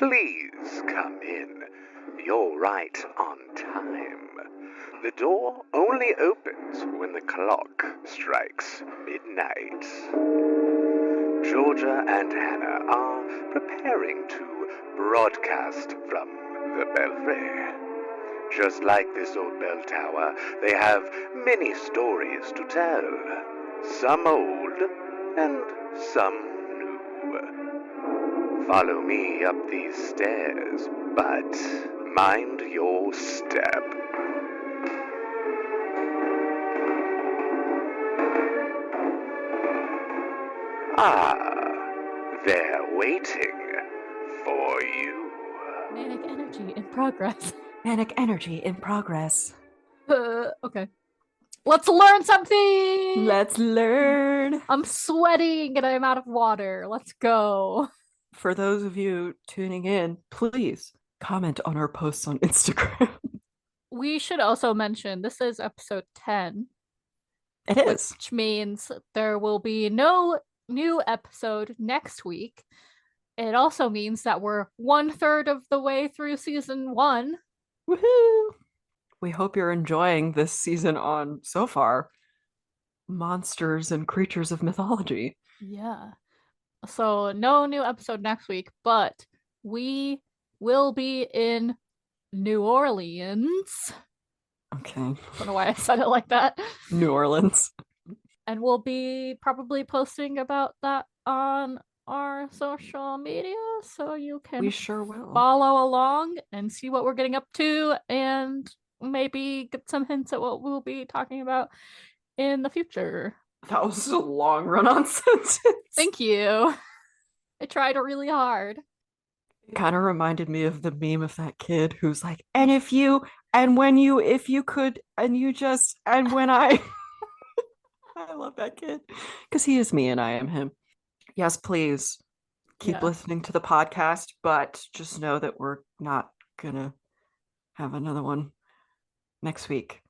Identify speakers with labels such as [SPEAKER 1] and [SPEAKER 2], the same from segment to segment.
[SPEAKER 1] Please come in. You're right on time. The door only opens when the clock strikes midnight. Georgia and Hannah are preparing to broadcast from the belfry. Just like this old bell tower, they have many stories to tell. Some old and some new. Follow me up these stairs, but mind your step. They're waiting for you.
[SPEAKER 2] Manic energy in progress.
[SPEAKER 3] Manic energy in progress.
[SPEAKER 2] Okay. Let's learn something!
[SPEAKER 3] Let's learn!
[SPEAKER 2] I'm sweating and I'm out of water. Let's go.
[SPEAKER 3] For those of you tuning in, please comment on our posts on Instagram.
[SPEAKER 2] We should also mention this is episode 10.
[SPEAKER 3] It is.
[SPEAKER 2] Which means there will be no new episode next week. It also means that we're 1/3 of the way through season 1.
[SPEAKER 3] Woohoo! We hope you're enjoying this season on, so far, monsters and creatures of mythology.
[SPEAKER 2] Yeah. So no new episode next week, but we will be in New Orleans.
[SPEAKER 3] Okay.
[SPEAKER 2] I don't know why I said it like that.
[SPEAKER 3] New Orleans.
[SPEAKER 2] And we'll be probably posting about that on our social media, so you can
[SPEAKER 3] we sure will
[SPEAKER 2] follow along and see what we're getting up to and maybe get some hints at what we'll be talking about in the future.
[SPEAKER 3] That was a long run-on sentence.
[SPEAKER 2] Thank you. I tried really hard.
[SPEAKER 3] It kind of reminded me of the meme of that kid who's like, and if you, and when you, if you could, and you just, and when I love that kid because he is me and I am him. Yes, please keep listening to the podcast, but just know that we're not gonna have another one next week.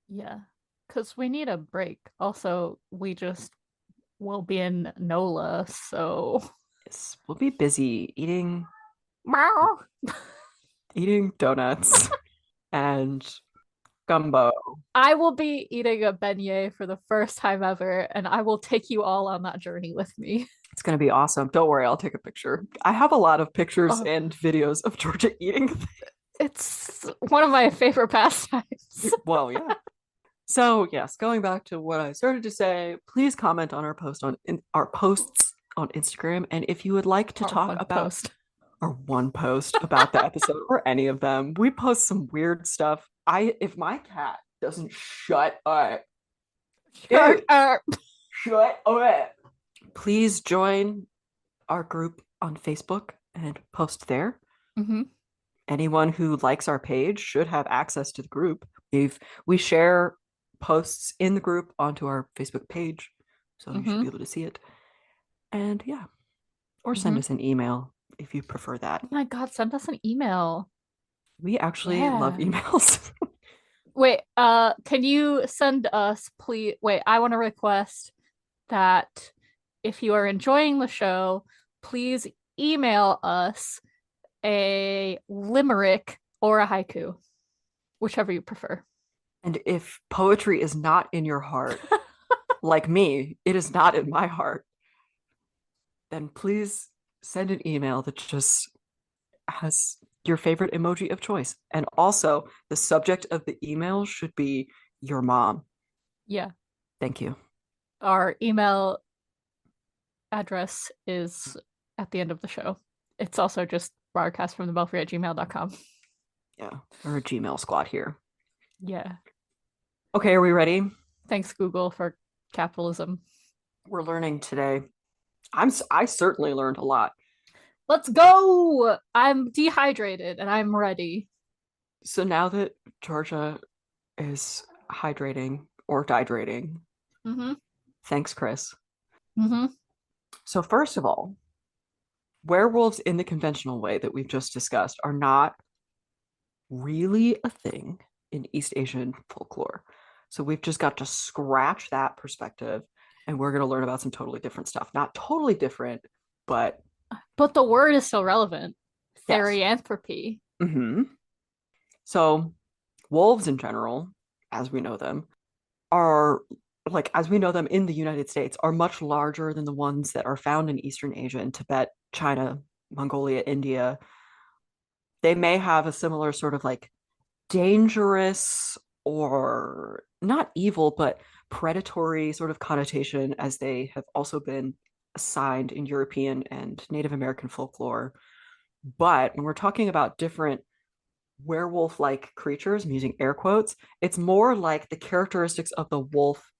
[SPEAKER 2] Yeah, because we need a break. Also, we just will be in NOLA, so
[SPEAKER 3] yes, we'll be busy eating donuts and gumbo.
[SPEAKER 2] I will be eating a beignet for the first time ever, and I will take you all on that journey with me.
[SPEAKER 3] It's going to be awesome. Don't worry, I'll take a picture. I have a lot of pictures and videos of Georgia eating.
[SPEAKER 2] It's one of my favorite pastimes.
[SPEAKER 3] Well, yeah. So, yes, going back to what I started to say, please comment on our posts on Instagram, and if you would like to talk about our one post about the episode or any of them, we post some weird stuff. If my cat doesn't shut up, please join our group on Facebook and post there.
[SPEAKER 2] Mm-hmm.
[SPEAKER 3] Anyone who likes our page should have access to the group. We share posts in the group onto our Facebook page, so you should be able to see it. And yeah, or send us an email if you prefer that.
[SPEAKER 2] Oh my God, send us an email.
[SPEAKER 3] We actually love emails.
[SPEAKER 2] Wait, can you send us, please? Wait, I want to request that if you are enjoying the show, please email us a limerick or a haiku, whichever you prefer.
[SPEAKER 3] And if poetry is not in your heart, like me, it is not in my heart, then please send an email that just has your favorite emoji of choice. And also, the subject of the email should be your mom.
[SPEAKER 2] Yeah.
[SPEAKER 3] Thank you.
[SPEAKER 2] Our email address is at the end of the show. It's also just broadcastfromthebelfry@gmail.com.
[SPEAKER 3] Yeah, we're a Gmail squad here.
[SPEAKER 2] Yeah.
[SPEAKER 3] Okay, are we ready?
[SPEAKER 2] Thanks, Google, for capitalism.
[SPEAKER 3] We're learning today. I certainly learned a lot.
[SPEAKER 2] Let's go! I'm dehydrated and I'm ready.
[SPEAKER 3] So now that Georgia is hydrating or dehydrating, thanks, Chris. So first of all, werewolves in the conventional way that we've just discussed are not really a thing in East Asian folklore. So we've just got to scratch that perspective, and we're going to learn about some totally different stuff. Not totally different, but
[SPEAKER 2] the word is still relevant. therianthropy.
[SPEAKER 3] Mm-hmm. So wolves in general, as we know them, are as we know them in the United States, are much larger than the ones that are found in Eastern Asia and Tibet, China, Mongolia, India. They may have a similar sort of dangerous or not evil, but predatory sort of connotation as they have also been assigned in European and Native American folklore. But when we're talking about different werewolf-like creatures, I'm using air quotes, it's more like the characteristics of the wolf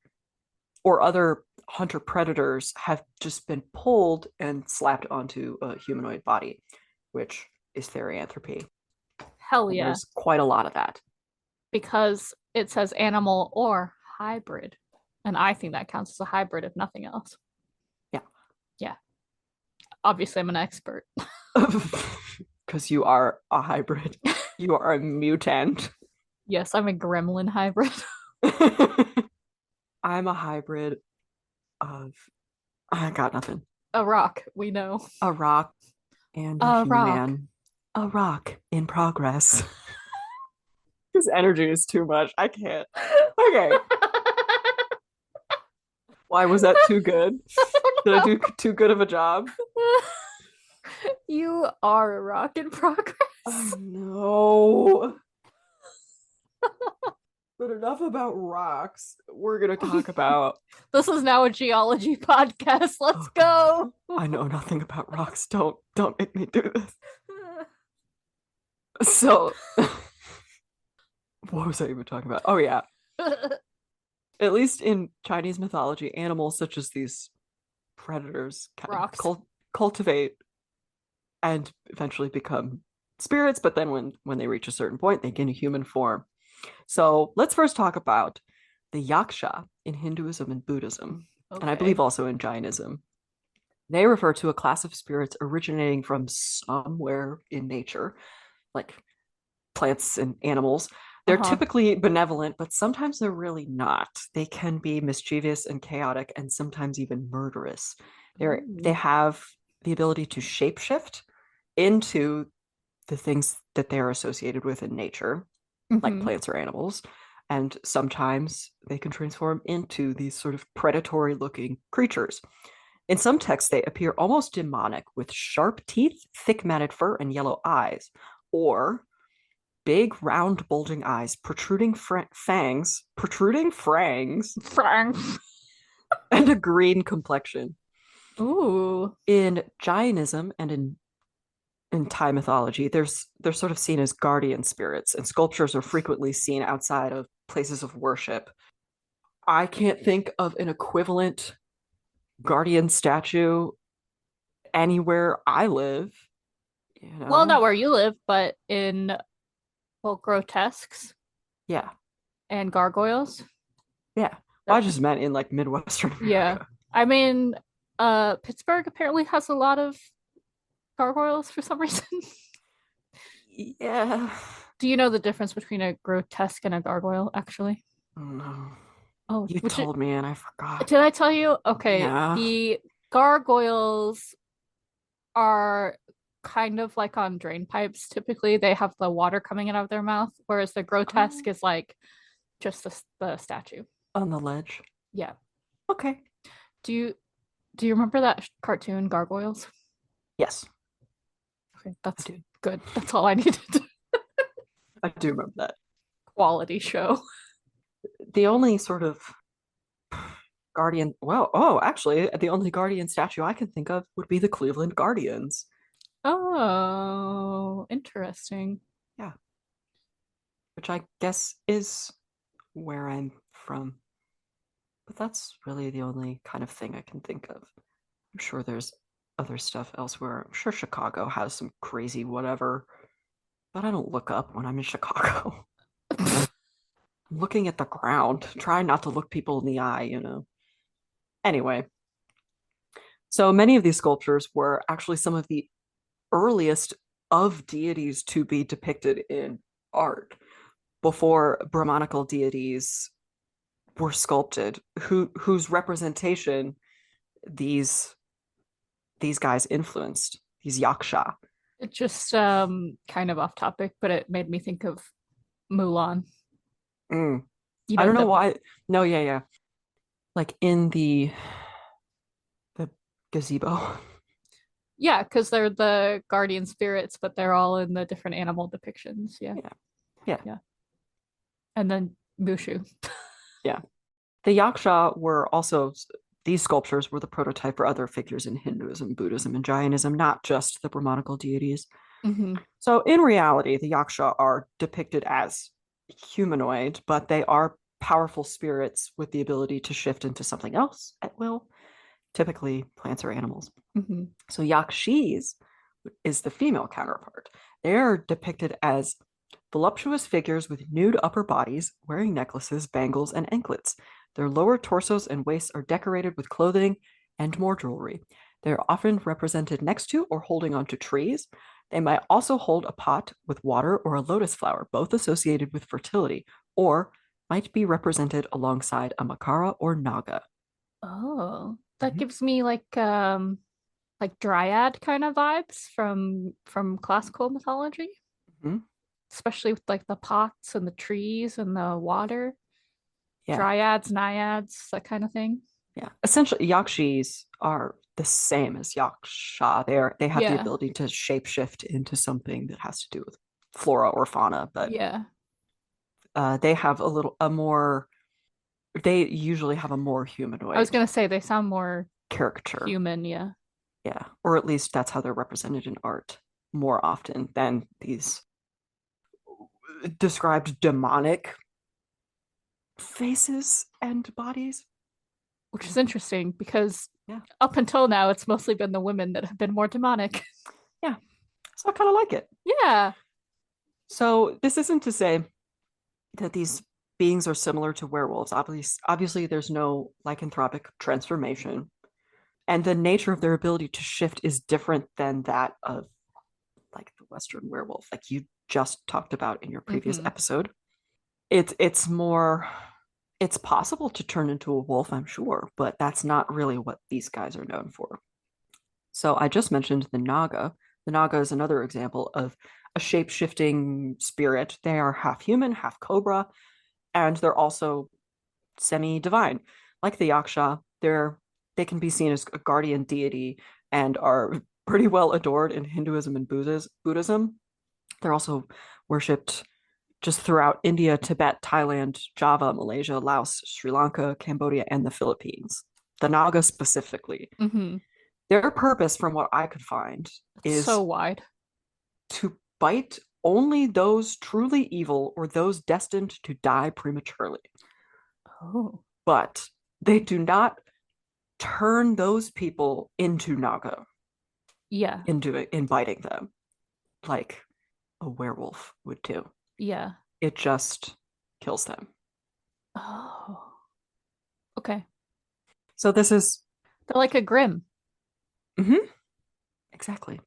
[SPEAKER 3] or other hunter predators have just been pulled and slapped onto a humanoid body, which is therianthropy.
[SPEAKER 2] Hell yeah.
[SPEAKER 3] There's quite a lot of that.
[SPEAKER 2] Because it says animal or hybrid. And I think that counts as a hybrid, if nothing else.
[SPEAKER 3] Yeah.
[SPEAKER 2] Yeah. Obviously, I'm an expert.
[SPEAKER 3] Because you are a hybrid. You are a mutant.
[SPEAKER 2] Yes, I'm a gremlin hybrid.
[SPEAKER 3] I'm a hybrid of... I got nothing.
[SPEAKER 2] A rock, we know.
[SPEAKER 3] A rock and a human. A rock in progress. This energy is too much. I can't. Okay. Why was that too good? Did I do too good of a job?
[SPEAKER 2] You are a rock in progress.
[SPEAKER 3] I know. But enough about rocks. We're going to talk about...
[SPEAKER 2] This is now a geology podcast. Let's go.
[SPEAKER 3] I know nothing about rocks. Don't make me do this. So, what was I even talking about? Oh, yeah. At least in Chinese mythology, animals such as these predators cultivate and eventually become spirits, but then when they reach a certain point, they gain a human form. So let's first talk about the yaksha in Hinduism and Buddhism, and I believe also in Jainism. They refer to a class of spirits originating from somewhere in nature, like plants and animals. They're typically benevolent, but sometimes they're really not. They can be mischievous and chaotic and sometimes even murderous. They have the ability to shapeshift into the things that they're associated with in nature, like plants or animals. And sometimes they can transform into these sort of predatory looking creatures. In some texts, they appear almost demonic with sharp teeth, thick matted fur, and yellow eyes, or big, round, bulging eyes, protruding fangs, and a green complexion.
[SPEAKER 2] Ooh.
[SPEAKER 3] In Jainism and in Thai mythology, they're sort of seen as guardian spirits, and sculptures are frequently seen outside of places of worship. I can't think of an equivalent guardian statue anywhere I live. You know?
[SPEAKER 2] Well, not where you live, but in grotesques.
[SPEAKER 3] Yeah.
[SPEAKER 2] And gargoyles.
[SPEAKER 3] Yeah. Well, I just meant in Midwestern America.
[SPEAKER 2] Yeah. I mean, Pittsburgh apparently has a lot of gargoyles for some reason.
[SPEAKER 3] Yeah.
[SPEAKER 2] Do you know the difference between a grotesque and a gargoyle, actually?
[SPEAKER 3] No.
[SPEAKER 2] Oh,
[SPEAKER 3] you told me and I forgot.
[SPEAKER 2] Did I tell you? Okay.
[SPEAKER 3] Yeah.
[SPEAKER 2] The gargoyles are kind of like on drain pipes. Typically, they have the water coming out of their mouth, whereas the grotesque is just the statue
[SPEAKER 3] on the ledge.
[SPEAKER 2] Yeah.
[SPEAKER 3] Okay.
[SPEAKER 2] Do you remember that cartoon Gargoyles?
[SPEAKER 3] Yes.
[SPEAKER 2] Okay, that's good. That's all I needed.
[SPEAKER 3] I do remember that.
[SPEAKER 2] Quality show.
[SPEAKER 3] The only sort of guardian, actually, the only guardian statue I can think of would be the Cleveland Guardians.
[SPEAKER 2] Oh, interesting.
[SPEAKER 3] Yeah. Which I guess is where I'm from. But that's really the only kind of thing I can think of. I'm sure there's other stuff elsewhere. I'm sure Chicago has some crazy whatever. But I don't look up when I'm in Chicago. I'm looking at the ground, trying not to look people in the eye, you know. Anyway. So many of these sculptures were actually some of the earliest of deities to be depicted in art before Brahmanical deities were sculpted, whose representation these guys influenced, these yaksha.
[SPEAKER 2] It just kind of off topic, but it made me think of Mulan.
[SPEAKER 3] Mm.
[SPEAKER 2] You
[SPEAKER 3] I
[SPEAKER 2] know
[SPEAKER 3] don't know
[SPEAKER 2] the
[SPEAKER 3] why. No, yeah. Like in the gazebo.
[SPEAKER 2] Yeah, because they're the guardian spirits, but they're all in the different animal depictions. Yeah.
[SPEAKER 3] Yeah.
[SPEAKER 2] And then Mushu.
[SPEAKER 3] Yeah. The yaksha were also, these sculptures were the prototype for other figures in Hinduism, Buddhism, and Jainism, not just the Brahmanical deities.
[SPEAKER 2] Mm-hmm.
[SPEAKER 3] So in reality, the yaksha are depicted as humanoid, but they are powerful spirits with the ability to shift into something else at will, typically plants or animals.
[SPEAKER 2] Mm-hmm.
[SPEAKER 3] So yakshis is the female counterpart. They are depicted as voluptuous figures with nude upper bodies, wearing necklaces, bangles, and anklets. Their lower torsos and waists are decorated with clothing and more jewelry. They are often represented next to or holding onto trees. They might also hold a pot with water or a lotus flower, both associated with fertility, or might be represented alongside a makara or naga.
[SPEAKER 2] Oh, that gives me like dryad kind of vibes from classical mythology, especially with like the pots and the trees and the water.
[SPEAKER 3] Yeah.
[SPEAKER 2] Dryads, naiads, that kind of thing.
[SPEAKER 3] Yeah. Essentially, yakshis are the same as yaksha. They have the ability to shapeshift into something that has to do with flora or fauna, but they have they usually have a more humanoid.
[SPEAKER 2] I was gonna say they sound more
[SPEAKER 3] caricature.
[SPEAKER 2] Human, yeah.
[SPEAKER 3] Yeah. Or at least that's how they're represented in art more often than these described demonic faces and bodies.
[SPEAKER 2] Which is interesting because up until now, it's mostly been the women that have been more demonic.
[SPEAKER 3] Yeah. So I kind of like it.
[SPEAKER 2] Yeah.
[SPEAKER 3] So this isn't to say that these beings are similar to werewolves. Obviously, there's no lycanthropic transformation. And the nature of their ability to shift is different than that of like the Western werewolf, like you just talked about in your previous episode. It's more, it's possible to turn into a wolf, I'm sure, but that's not really what these guys are known for. So I just mentioned the Naga. The Naga is another example of a shape-shifting spirit. They are half human, half cobra, and they're also semi-divine. Like the Yaksha, they can be seen as a guardian deity and are pretty well adored in Hinduism and Buddhism. They're also worshipped just throughout India, Tibet, Thailand, Java, Malaysia, Laos, Sri Lanka, Cambodia, and the Philippines. The Naga specifically. Their purpose, from what I could find, is
[SPEAKER 2] so wide.
[SPEAKER 3] To bite only those truly evil or those destined to die prematurely.
[SPEAKER 2] Oh.
[SPEAKER 3] But they do not turn those people into Naga.
[SPEAKER 2] Yeah.
[SPEAKER 3] In biting them, like a werewolf would do.
[SPEAKER 2] Yeah.
[SPEAKER 3] It just kills them.
[SPEAKER 2] Oh. Okay.
[SPEAKER 3] So this is...
[SPEAKER 2] They're like a Grimm.
[SPEAKER 3] Exactly.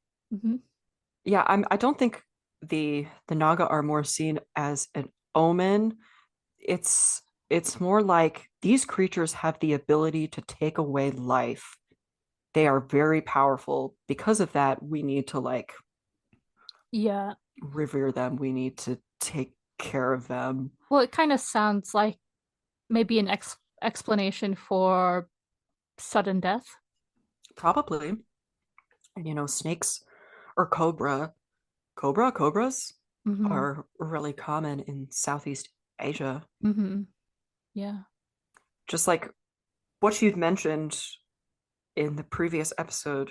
[SPEAKER 3] Yeah, I don't think the Naga are more seen as an omen. It's more like these creatures have the ability to take away life. They are very powerful. Because of that, we need to revere them. We need to take care of them.
[SPEAKER 2] Well, it kind of sounds like maybe an explanation for sudden death.
[SPEAKER 3] Probably. And snakes or cobras are really common in Southeast Asia.
[SPEAKER 2] Yeah.
[SPEAKER 3] Just like what you'd mentioned in the previous episode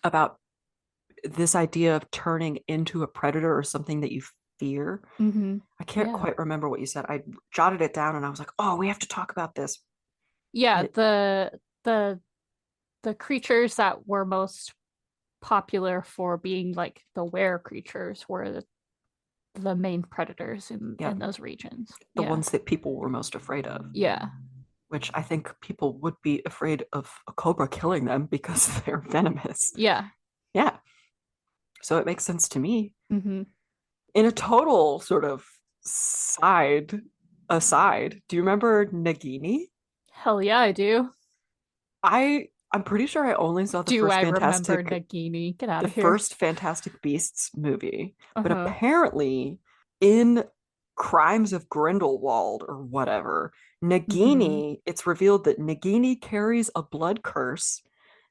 [SPEAKER 3] about this idea of turning into a predator or something that you fear. I can't quite remember what you said. I jotted it down and I was like, oh, we have to talk about this.
[SPEAKER 2] Yeah, the creatures that were most popular for being like the were creatures were the main predators in those regions.
[SPEAKER 3] The ones that people were most afraid of.
[SPEAKER 2] Yeah.
[SPEAKER 3] Which I think people would be afraid of a cobra killing them because they're venomous.
[SPEAKER 2] Yeah.
[SPEAKER 3] Yeah. So it makes sense to me. In a total sort of aside, do you remember Nagini?
[SPEAKER 2] Hell yeah, I do.
[SPEAKER 3] I I'm pretty sure I only saw the
[SPEAKER 2] Do
[SPEAKER 3] first
[SPEAKER 2] I remember
[SPEAKER 3] Fantastic
[SPEAKER 2] Nagini? Get out of
[SPEAKER 3] the
[SPEAKER 2] here.
[SPEAKER 3] first Fantastic Beasts movie. But apparently in Crimes of Grindelwald or whatever, Nagini, it's revealed that Nagini carries a blood curse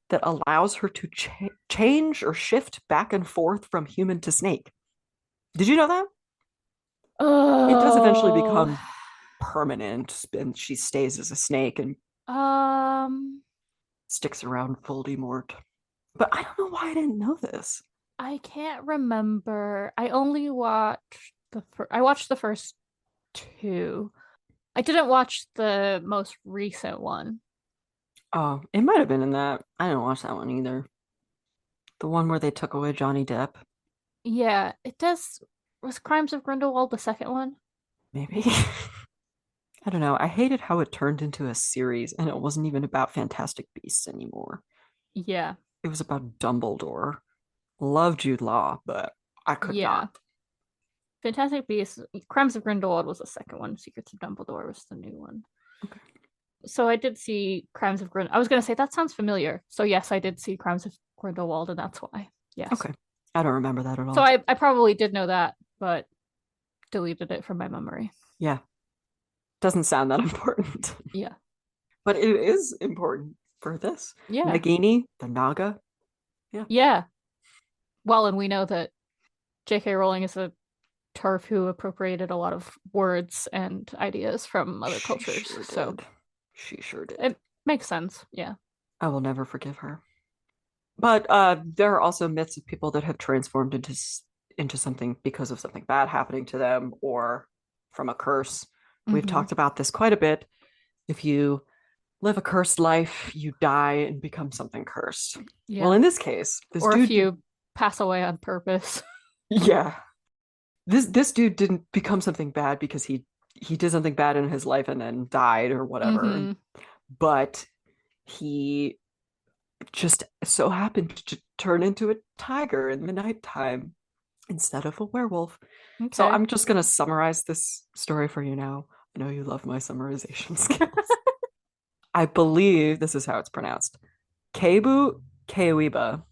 [SPEAKER 3] that allows her to change or shift back and forth from human to snake. Did you know that? It does eventually become permanent, and she stays as a snake and sticks around Voldemort. But I don't know why I didn't know this.
[SPEAKER 2] I can't remember. I only watched I watched the first two. I didn't watch the most recent one.
[SPEAKER 3] Oh, it might have been in that. I didn't watch that one either. The one where they took away Johnny Depp.
[SPEAKER 2] Yeah, it does. Was Crimes of Grindelwald the second one?
[SPEAKER 3] Maybe. I don't know. I hated how it turned into a series and it wasn't even about Fantastic Beasts anymore.
[SPEAKER 2] Yeah.
[SPEAKER 3] It was about Dumbledore. Love Jude Law, but I could not.
[SPEAKER 2] Fantastic Beasts, Crimes of Grindelwald was the second one. Secrets of Dumbledore was the new one.
[SPEAKER 3] Okay.
[SPEAKER 2] So I did see Crimes of Grindelwald. I was going to say, that sounds familiar. So yes, I did see Crimes of Grindelwald, and that's why. Yes.
[SPEAKER 3] Okay. I don't remember that at all.
[SPEAKER 2] So I probably did know that, but deleted it from my memory.
[SPEAKER 3] Yeah. Doesn't sound that important.
[SPEAKER 2] Yeah.
[SPEAKER 3] But it is important for this.
[SPEAKER 2] Yeah.
[SPEAKER 3] Nagini, the Naga. Yeah.
[SPEAKER 2] Yeah. Well, and we know that J.K. Rowling is a TERF who appropriated a lot of words and ideas from other cultures.
[SPEAKER 3] Sure
[SPEAKER 2] so
[SPEAKER 3] did. She sure did.
[SPEAKER 2] It makes sense. Yeah.
[SPEAKER 3] I will never forgive her. But there are also myths of people that have transformed into something because of something bad happening to them or from a curse. We've talked about this quite a bit. If you live a cursed life, you die and become something cursed. Yeah. Well, in this case,
[SPEAKER 2] if you pass away on purpose.
[SPEAKER 3] Yeah. This dude didn't become something bad because he did something bad in his life and then died or whatever. But he just so happened to turn into a tiger in the nighttime instead of a werewolf. Okay. So I'm just going to summarize this story for you now. I know you love my summarization skills. I believe this is how it's pronounced. Keibu Keiiba,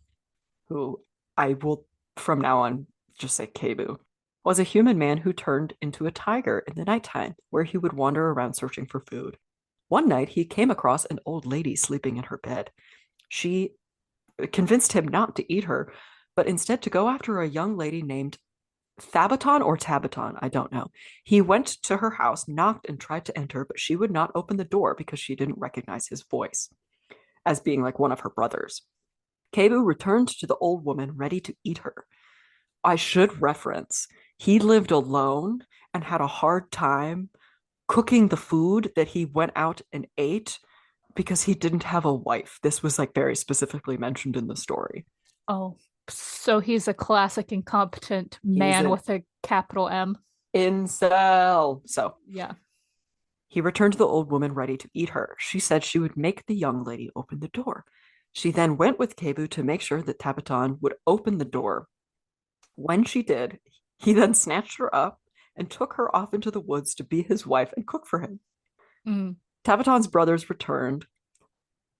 [SPEAKER 3] who I will from now on just say Keibu, was a human man who turned into a tiger in the nighttime, where he would wander around searching for food. One night, he came across an old lady sleeping in her bed. She convinced him not to eat her, but instead to go after a young lady named Thabaton or Tabaton, I don't know. He went to her house, knocked, and tried to enter, but she would not open the door because she didn't recognize his voice as being like one of her brothers. Keibu returned to the old woman, ready to eat her. I should reference, he lived alone and had a hard time cooking the food that he went out and ate because he didn't have a wife. This was like very specifically mentioned in the story.
[SPEAKER 2] Oh, so he's a classic incompetent man with a capital M.
[SPEAKER 3] Incel. So
[SPEAKER 2] yeah.
[SPEAKER 3] He returned to the old woman, ready to eat her. She said she would make the young lady open the door. She then went with Keibu to make sure that Tabaton would open the door. When she did, he then snatched her up and took her off into the woods to be his wife and cook for him. Tabaton's brothers returned,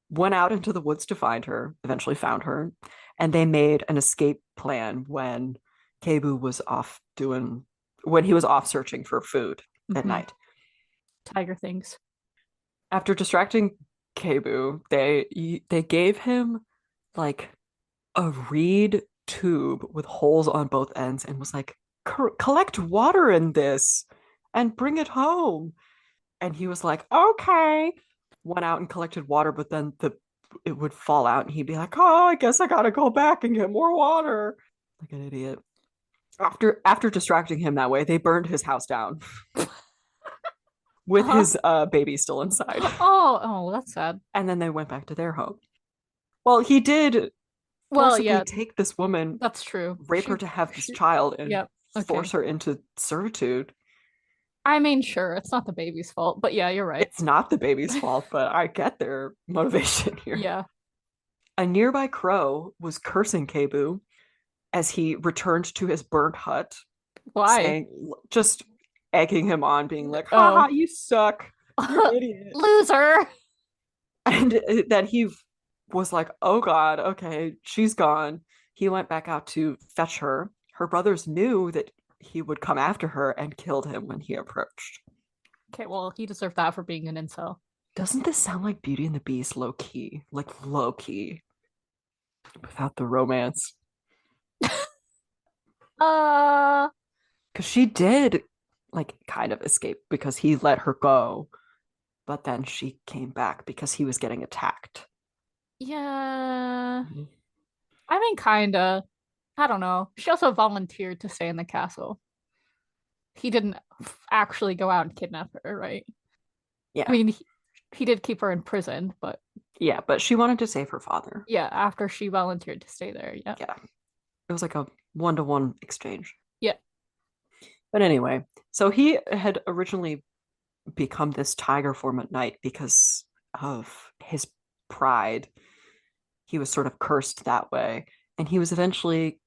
[SPEAKER 3] went out into the woods to find her, eventually found her, and they made an escape plan when Keibu was when he was off searching for food at night.
[SPEAKER 2] Tiger things.
[SPEAKER 3] After distracting Keibu, they gave him like a reed tube with holes on both ends and was like, collect water in this and bring it home. And he was like, okay. Went out and collected water, but then it would fall out and he'd be like, oh, I guess I gotta go back and get more water. Like an idiot. After distracting him that way, they burned his house down. With his baby still inside.
[SPEAKER 2] Oh, that's sad.
[SPEAKER 3] And then they went back to their home. Well, he did forcibly take this woman.
[SPEAKER 2] That's true.
[SPEAKER 3] Rape her to have this child and force her into servitude.
[SPEAKER 2] I mean, sure, it's not the baby's fault, but yeah, you're right.
[SPEAKER 3] It's not the baby's fault, but I get their motivation here.
[SPEAKER 2] Yeah.
[SPEAKER 3] A nearby crow was cursing Keibu as he returned to his burnt hut.
[SPEAKER 2] Why?
[SPEAKER 3] Just egging him on, being like, haha, you suck. You're an idiot.
[SPEAKER 2] Loser.
[SPEAKER 3] And that was like, oh God, okay, she's gone. He went back out to fetch her. Her brothers knew that he would come after her and killed him when he approached.
[SPEAKER 2] Okay, well, he deserved that for being an incel.
[SPEAKER 3] Doesn't this sound like Beauty and the Beast low key? Like low key. Without the romance. Because she did like kind of escape because he let her go, but then she came back because he was getting attacked.
[SPEAKER 2] Yeah. I mean, kinda. I don't know. She also volunteered to stay in the castle. He didn't actually go out and kidnap her, right?
[SPEAKER 3] Yeah.
[SPEAKER 2] I mean, he did keep her in prison, but
[SPEAKER 3] yeah, but she wanted to save her father.
[SPEAKER 2] Yeah, after she volunteered to stay there. Yeah.
[SPEAKER 3] Yeah. It was like a 1-to-1 exchange.
[SPEAKER 2] Yeah.
[SPEAKER 3] But anyway, so he had originally become this tiger form at night because of his pride. He was sort of cursed that way. And he was eventually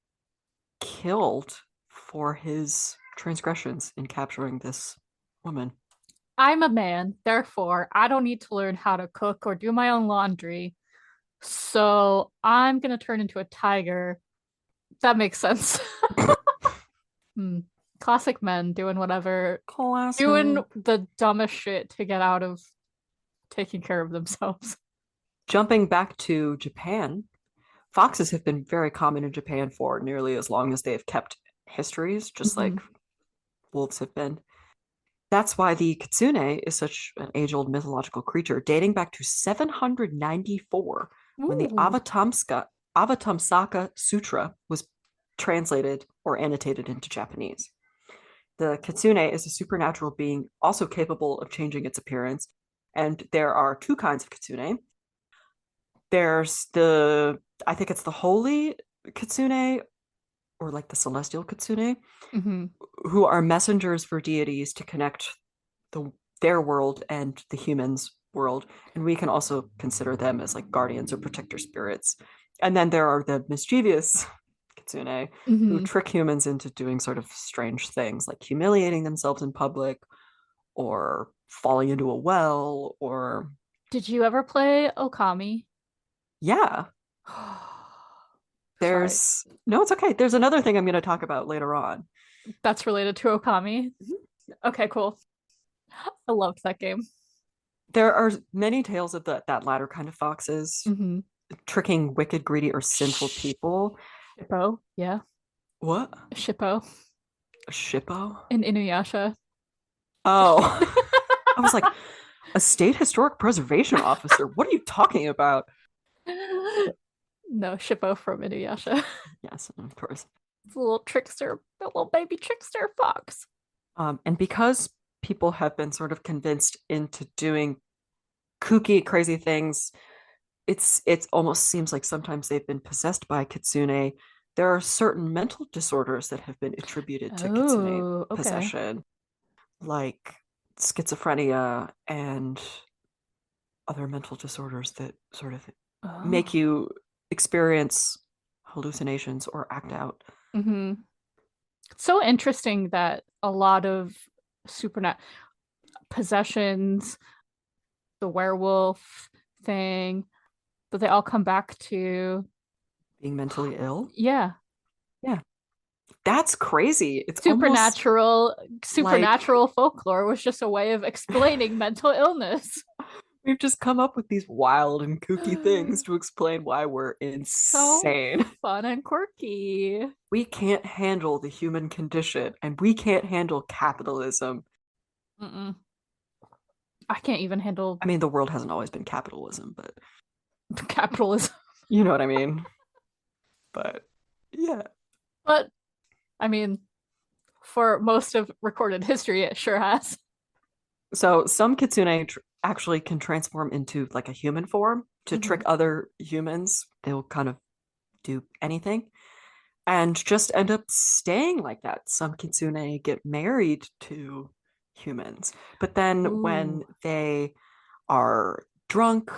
[SPEAKER 3] killed for his transgressions in capturing this woman.
[SPEAKER 2] I'm a man, therefore, I don't need to learn how to cook or do my own laundry. So I'm going to turn into a tiger. That makes sense. Classic men doing whatever.
[SPEAKER 3] Classic.
[SPEAKER 2] Doing the dumbest shit to get out of taking care of themselves.
[SPEAKER 3] Jumping back to Japan, foxes have been very common in Japan for nearly as long as they have kept histories, just like wolves have been. That's why the kitsune is such an age-old mythological creature, dating back to 794, when the Avatamsaka Sutra was translated or annotated into Japanese. The kitsune is a supernatural being also capable of changing its appearance, and there are two kinds of kitsune. There's I think it's the holy kitsune, or like the celestial kitsune, who are messengers for deities to connect their world and the humans' world. And we can also consider them as like guardians or protector spirits. And then there are the mischievous kitsune who trick humans into doing sort of strange things, like humiliating themselves in public or falling into a well or...
[SPEAKER 2] Did you ever play Okami?
[SPEAKER 3] Yeah. No, it's okay. There's another thing I'm going to talk about later on.
[SPEAKER 2] That's related to Okami? Okay, cool. I loved that game.
[SPEAKER 3] There are many tales of that latter kind of foxes tricking wicked, greedy, or sinful people.
[SPEAKER 2] Shippo, yeah.
[SPEAKER 3] What?
[SPEAKER 2] Shippo.
[SPEAKER 3] Shippo?
[SPEAKER 2] In Inuyasha.
[SPEAKER 3] Oh. I was like, a state historic preservation officer? What are you talking about?
[SPEAKER 2] No, Shippo from Inuyasha.
[SPEAKER 3] Yes, of course.
[SPEAKER 2] It's a little trickster, a little baby trickster fox.
[SPEAKER 3] And because people have been sort of convinced into doing kooky, crazy things, it's almost seems like sometimes they've been possessed by kitsune. There are certain mental disorders that have been attributed to kitsune possession, like schizophrenia and other mental disorders that sort of make you experience hallucinations or act out.
[SPEAKER 2] It's so interesting that a lot of supernatural possessions, the werewolf thing, that they all come back to
[SPEAKER 3] being mentally ill.
[SPEAKER 2] Yeah.
[SPEAKER 3] That's crazy. It's
[SPEAKER 2] supernatural folklore was just a way of explaining mental illness.
[SPEAKER 3] We've just come up with these wild and kooky things to explain why we're insane.
[SPEAKER 2] So fun and quirky.
[SPEAKER 3] We can't handle the human condition, and we can't handle capitalism.
[SPEAKER 2] I can't even handle...
[SPEAKER 3] I mean, the world hasn't always been capitalism, but...
[SPEAKER 2] Capitalism.
[SPEAKER 3] You know what I mean? But, yeah.
[SPEAKER 2] But, I mean, for most of recorded history, it sure has.
[SPEAKER 3] So, some kitsune actually can transform into like a human form to trick other humans. They'll kind of do anything and just end up staying like that. Some kitsune get married to humans, but then when they are drunk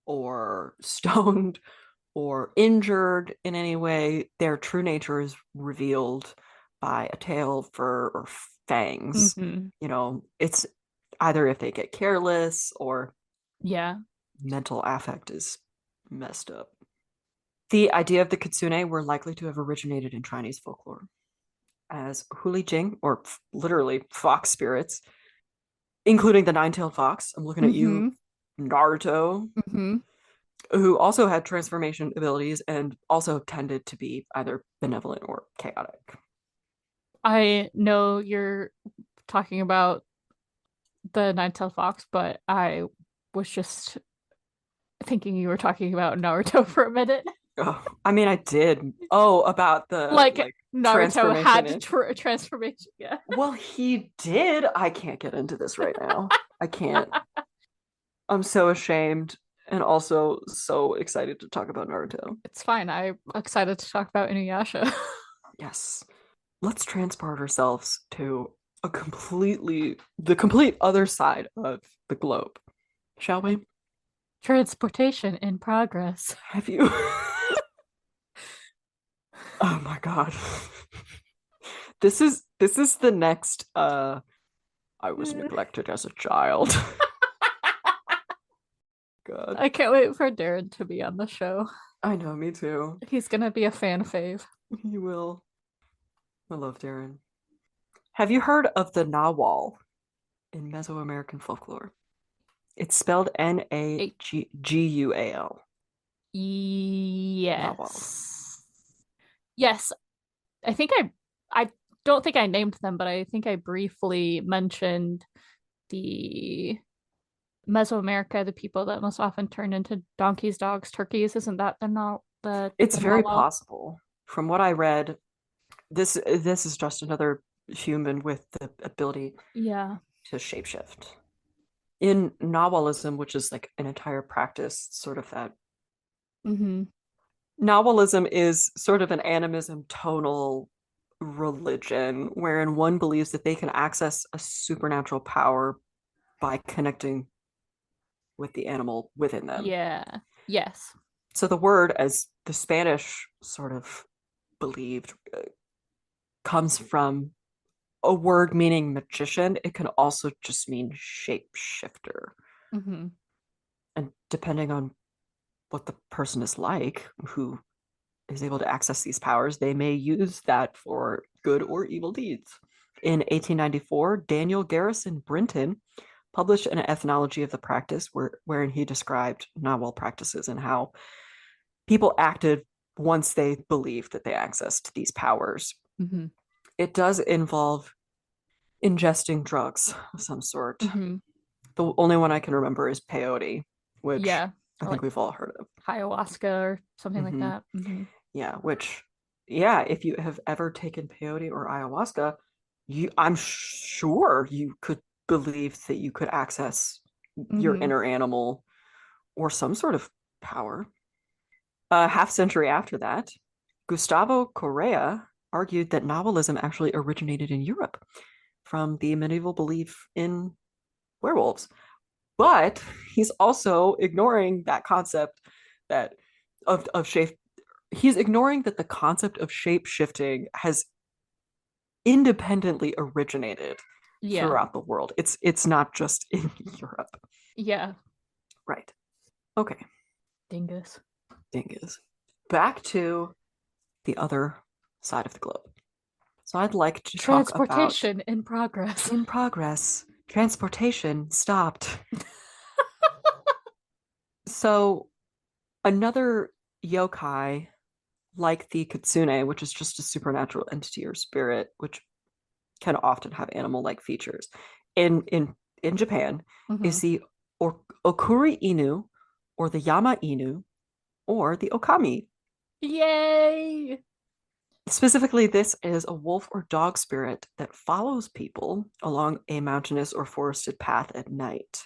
[SPEAKER 3] or stoned or injured in any way, their true nature is revealed by a tail, fur, or fangs. You know, it's either if they get careless or mental affect is messed up. The idea of the kitsune were likely to have originated in Chinese folklore as hulijing, or literally fox spirits, including the nine-tailed fox. I'm looking at you, Naruto, who also had transformation abilities and also tended to be either benevolent or chaotic.
[SPEAKER 2] I know you're talking about the nine-tailed fox, but I was just thinking you were talking about Naruto for a minute.
[SPEAKER 3] Oh, I mean, I did. Oh, about the
[SPEAKER 2] like Naruto had transformation. Yeah.
[SPEAKER 3] Well, he did. I can't get into this right now. I can't. I'm so ashamed and also so excited to talk about Naruto.
[SPEAKER 2] It's fine. I'm excited to talk about Inuyasha.
[SPEAKER 3] Yes. Let's transport ourselves to the complete other side of the globe, shall we?
[SPEAKER 2] Transportation in progress.
[SPEAKER 3] Have you? Oh my god. This is the next I was neglected as a child. God.
[SPEAKER 2] I can't wait for Darren to be on the show.
[SPEAKER 3] I know, me too.
[SPEAKER 2] He's gonna be a fan fave.
[SPEAKER 3] He will. I love Darren. Have you heard of the Nawal in Mesoamerican folklore? It's spelled Nagual.
[SPEAKER 2] Yes.
[SPEAKER 3] Nawal.
[SPEAKER 2] Yes. I don't think I named them, but I think I briefly mentioned the Mesoamerica, the people that most often turn into donkeys, dogs, turkeys. Isn't that the
[SPEAKER 3] It's
[SPEAKER 2] the
[SPEAKER 3] very
[SPEAKER 2] Nawal?
[SPEAKER 3] possible. From what I read, this is just another human with the ability to shapeshift. In Nawalism, which is like an entire practice, sort of that. Nawalism is sort of an animism tonal religion wherein one believes that they can access a supernatural power by connecting with the animal within them.
[SPEAKER 2] Yeah. Yes.
[SPEAKER 3] So the word, as the Spanish sort of believed, comes from a word meaning magician. It can also just mean shapeshifter. And depending on what the person is like, who is able to access these powers, they may use that for good or evil deeds. In 1894, Daniel Garrison Brinton published an ethnology of the practice wherein he described Nawal practices and how people acted once they believed that they accessed these powers. It does involve ingesting drugs of some sort. The only one I can remember is peyote, which I think we've all heard of.
[SPEAKER 2] Ayahuasca or something like that.
[SPEAKER 3] Yeah, if you have ever taken peyote or ayahuasca, I'm sure you could believe that you could access your inner animal or some sort of power. A half century after that, Gustavo Correa argued that Nawalism actually originated in Europe from the medieval belief in werewolves. But he's also ignoring that concept of shape. He's ignoring that the concept of shape shifting has independently originated throughout the world. It's not just in Europe.
[SPEAKER 2] Yeah.
[SPEAKER 3] Right. Okay.
[SPEAKER 2] Dingus.
[SPEAKER 3] Back to the other side of the globe. So I'd like to
[SPEAKER 2] Transportation
[SPEAKER 3] talk about...
[SPEAKER 2] in progress.
[SPEAKER 3] In progress. Transportation stopped. So another yokai, like the kitsune, which is just a supernatural entity or spirit, which can often have animal-like features, in Japan, is the Okuri Inu, or the Yama Inu, or the Okami.
[SPEAKER 2] Yay!
[SPEAKER 3] Specifically, this is a wolf or dog spirit that follows people along a mountainous or forested path at night,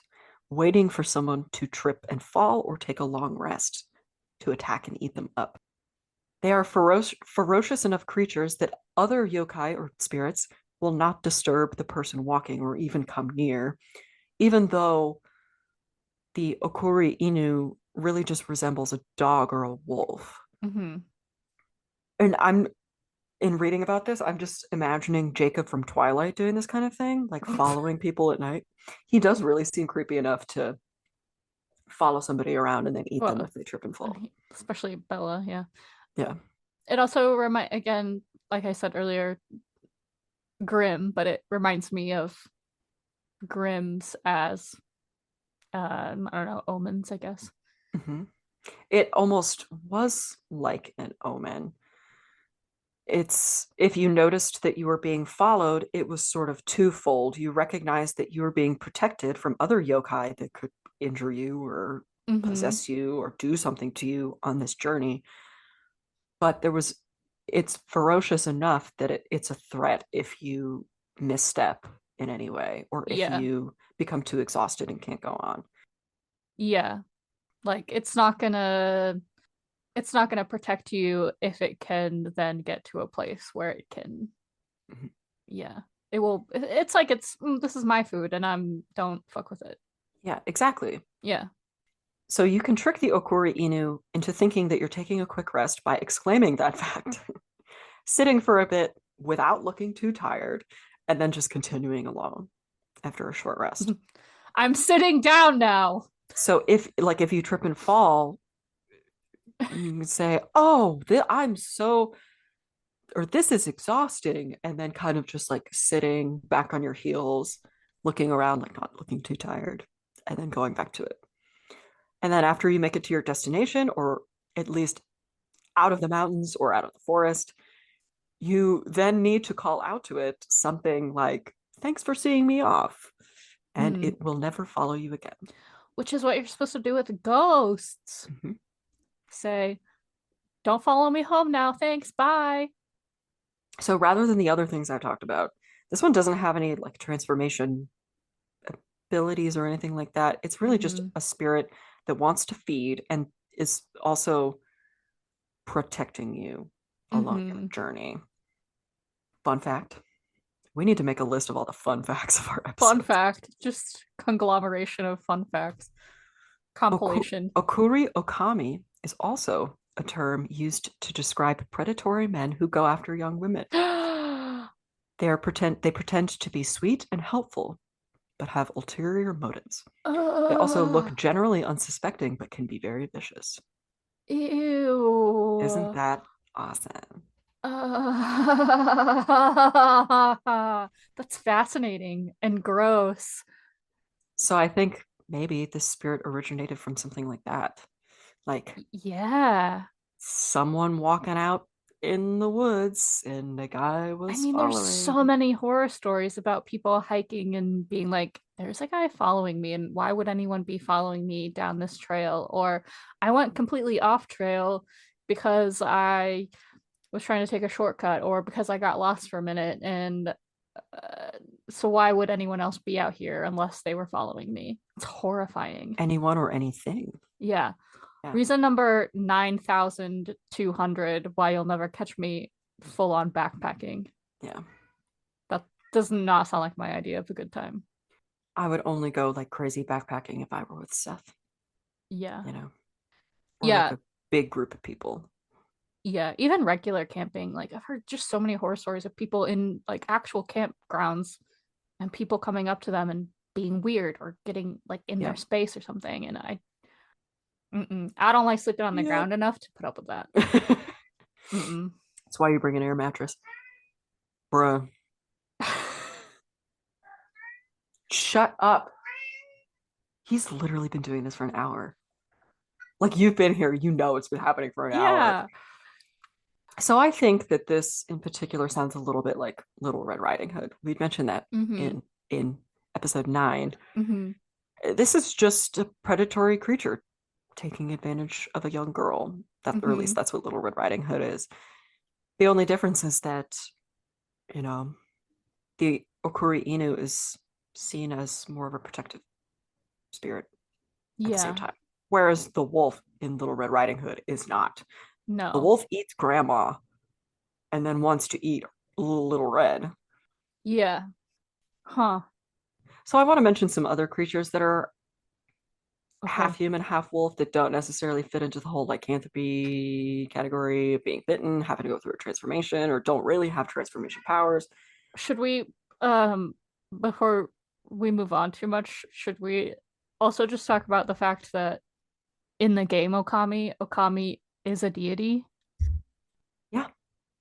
[SPEAKER 3] waiting for someone to trip and fall or take a long rest to attack and eat them up. They are ferocious enough creatures that other yokai or spirits will not disturb the person walking or even come near, even though the Okuri Inu really just resembles a dog or a wolf. And in reading about this, I'm just imagining Jacob from Twilight doing this kind of thing, like following people at night. He does really seem creepy enough to follow somebody around and then eat them
[SPEAKER 2] Well,
[SPEAKER 3] if they trip and fall.
[SPEAKER 2] especially Bella, yeah.
[SPEAKER 3] Yeah.
[SPEAKER 2] It also again, like I said earlier, Grimm, but it reminds me of Grimm's as I don't know, omens, I guess.
[SPEAKER 3] Mm-hmm. It almost was like an omen. It's, if you noticed that you were being followed, it was sort of twofold. You recognized that you were being protected from other yokai that could injure you or possess you or do something to you on this journey. But it's ferocious enough that it's a threat if you misstep in any way, or if you become too exhausted and can't go on.
[SPEAKER 2] Yeah. Like it's not gonna protect you if it can then get to a place where it can. Yeah. It will. It's like this is my food and don't fuck with it.
[SPEAKER 3] Yeah, exactly.
[SPEAKER 2] Yeah.
[SPEAKER 3] So you can trick the Okuri Inu into thinking that you're taking a quick rest by exclaiming that fact, sitting for a bit without looking too tired, and then just continuing along after a short rest.
[SPEAKER 2] I'm sitting down now.
[SPEAKER 3] So if you trip and fall, you can say, "Oh, I'm so," or "This is exhausting," and then kind of just like sitting back on your heels, looking around, like not looking too tired, and then going back to it. And then after you make it to your destination, or at least out of the mountains or out of the forest, you then need to call out to it something like, "Thanks for seeing me off." And it will never follow you again.
[SPEAKER 2] Which is what you're supposed to do with ghosts. Say, "Don't follow me home now. Thanks. Bye."
[SPEAKER 3] So rather than the other things I talked about, this one doesn't have any like transformation abilities or anything like that. It's really just a spirit that wants to feed and is also protecting you along your journey. Fun fact. We need to make a list of all the fun facts of our episode.
[SPEAKER 2] Fun fact. Just conglomeration of fun facts. Compilation.
[SPEAKER 3] Okuri okami is also a term used to describe predatory men who go after young women. They pretend to be sweet and helpful, but have ulterior motives. They also look generally unsuspecting, but can be very vicious.
[SPEAKER 2] Ew.
[SPEAKER 3] Isn't that awesome?
[SPEAKER 2] That's fascinating and gross.
[SPEAKER 3] So I think maybe this spirit originated from something like that. Like,
[SPEAKER 2] yeah,
[SPEAKER 3] someone walking out in the woods and the guy was following.
[SPEAKER 2] There's so many horror stories about people hiking and being like, "There's a guy following me, and why would anyone be following me down this trail?" Or I went completely off trail because I was trying to take a shortcut, or because I got lost for a minute, and so why would anyone else be out here unless they were following me? It's horrifying.
[SPEAKER 3] Anyone or anything.
[SPEAKER 2] Yeah. Reason number 9,200 why you'll never catch me full on backpacking.
[SPEAKER 3] Yeah.
[SPEAKER 2] That does not sound like my idea of a good time.
[SPEAKER 3] I would only go like crazy backpacking if I were with Seth.
[SPEAKER 2] Yeah.
[SPEAKER 3] Or like a big group of people.
[SPEAKER 2] Yeah, even regular camping. Like I've heard just so many horror stories of people in like actual campgrounds and people coming up to them and being weird or getting like in their space or something. And I don't like sleeping on the ground enough to put up with that.
[SPEAKER 3] That's why you bring an air mattress. Bruh. Shut up. He's literally been doing this for an hour. Like, you've been here, it's been happening for an hour. So I think that this in particular sounds a little bit like Little Red Riding Hood. We'd mentioned that in episode 9. This is just a predatory creature taking advantage of a young girl. Or at least that's what Little Red Riding Hood is. The only difference is that, the Okuri Inu is seen as more of a protective spirit at the same time. Whereas the wolf in Little Red Riding Hood is not.
[SPEAKER 2] No.
[SPEAKER 3] The wolf eats grandma and then wants to eat Little Red.
[SPEAKER 2] Yeah. Huh.
[SPEAKER 3] So I want to mention some other creatures that are half human, half wolf that don't necessarily fit into the whole lycanthropy category of being bitten, having to go through a transformation, or don't really have transformation powers.
[SPEAKER 2] Should we, before we move on too much, should we also just talk about the fact that in the game Okami is a deity?
[SPEAKER 3] Yeah.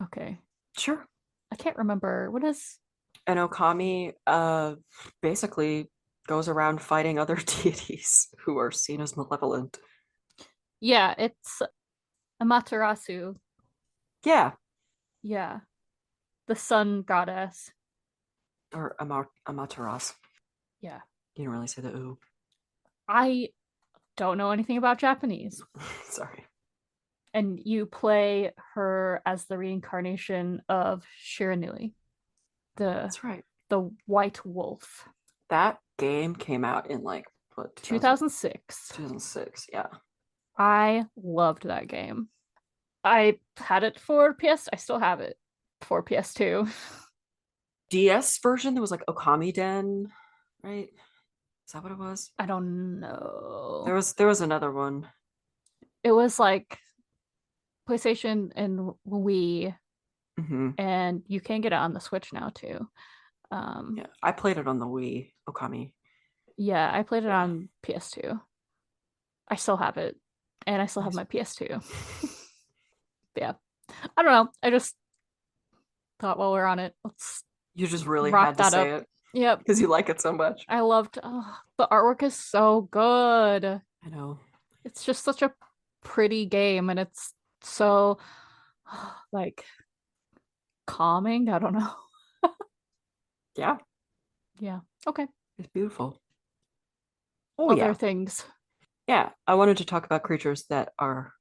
[SPEAKER 2] Okay.
[SPEAKER 3] Sure.
[SPEAKER 2] I can't remember. What is...
[SPEAKER 3] And Okami basically goes around fighting other deities who are seen as malevolent.
[SPEAKER 2] Yeah, it's Amaterasu.
[SPEAKER 3] Yeah.
[SPEAKER 2] Yeah. The sun goddess.
[SPEAKER 3] Or Amaterasu.
[SPEAKER 2] Yeah.
[SPEAKER 3] You didn't really say the ooh.
[SPEAKER 2] I don't know anything about Japanese.
[SPEAKER 3] Sorry.
[SPEAKER 2] And you play her as the reincarnation of Shiranui.
[SPEAKER 3] That's right.
[SPEAKER 2] The white wolf.
[SPEAKER 3] That game came out in like what,
[SPEAKER 2] 2006.
[SPEAKER 3] 2006, yeah.
[SPEAKER 2] I loved that game. I had it for PS. I still have it for PS2.
[SPEAKER 3] DS version, there was like Okami Den, right? Is that what it was?
[SPEAKER 2] I don't know.
[SPEAKER 3] There was another one.
[SPEAKER 2] It was like PlayStation and Wii, and you can get it on the Switch now too.
[SPEAKER 3] Yeah, I played it on the Wii, Okami.
[SPEAKER 2] Yeah, I played it on PS2. I still have it, and I still have my PS2. Yeah, I don't know. I just thought while we're on it, let's.
[SPEAKER 3] You just really had to say it.
[SPEAKER 2] Yep,
[SPEAKER 3] because you like it so much.
[SPEAKER 2] I loved. The artwork is so good.
[SPEAKER 3] I know.
[SPEAKER 2] It's just such a pretty game, and it's so like calming. I don't know.
[SPEAKER 3] Yeah.
[SPEAKER 2] Yeah. Okay.
[SPEAKER 3] It's beautiful. Oh,
[SPEAKER 2] Other things.
[SPEAKER 3] Yeah. I wanted to talk about creatures that are